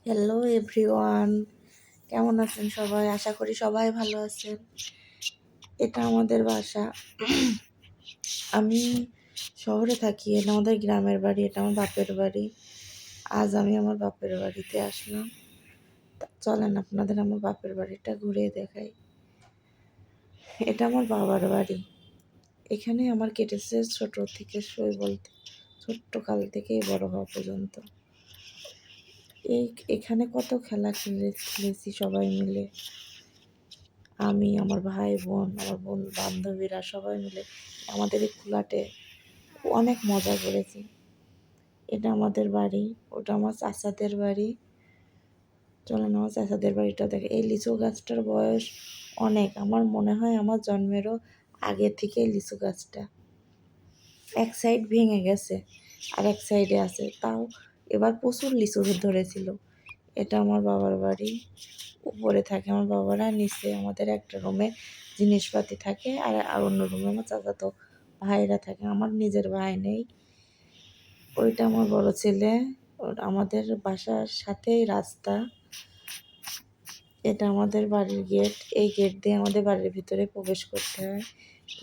Hello everyone, কেমন আছেন সবাই? আশা করি সবাই ভালো আছেন। এটা আমাদের বাসা। আমি শহরে থাকি, এটা আমাদের গ্রামের বাড়ি, এটা আমার বাপের বাড়ি। আজ আমি আমার বাপের বাড়িতে আসলাম। চলেন আপনাদের আমার বাপের বাড়িটা ঘুরে দেখাই। এটা আমার বাবার বাড়ি। এখানে আমার কেটেছে ছোট থেকে বলতে ছোট্ট কাল থেকেই বড় হওয়া পর্যন্ত। এখানে কত খেলেছি সবাই মিলে। আমি, আমার ভাই বোন, আমার বান্ধবীরা সবাই মিলে আমাদের এই কুলাটে অনেক মজা করেছি। এটা আমাদের বাড়ি, ওটা আমার চাচাদের বাড়ি। চলেন আমার চাচাদের বাড়িটা দেখে। এই লিচু গাছটার বয়স অনেক, আমার মনে হয় আমার জন্মেরও আগে থেকে লিচু গাছটা। এক সাইড ভেঙে গেছে আর এক সাইডে আছে, তাও এবার প্রচুর লিচু ধরেছিল। এটা আমার বাবার বাড়ি। উপরে থাকে আমার বাবারা, নিচে আমাদের একটা রুমে জিনিসপাতি থাকে, আর অন্য রুমে আমার চাচাতো ভাইরা থাকে। আমার নিজের ভাই নেই। ওইটা আমার বড় ছেলে। আমাদের বাসার সাথেই রাস্তা। এটা আমাদের বাড়ির গেট। এই গেট দিয়ে আমাদের বাড়ির ভিতরে প্রবেশ করতে হয়।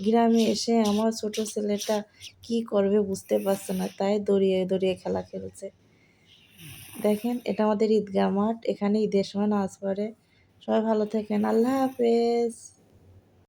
গ্রামে এসে আমার ছোট ছেলেটা কি করবে বুঝতে পারছে না, তাই দড়িয়ে দড়িয়ে খেলা খেলছে। দেখেন, এটা আমাদের ঈদগাহ মাঠ, এখানে ঈদের সময় নাচ পড়ে। সবাই ভালো থাকেন, আল্লাহ হাফেজ।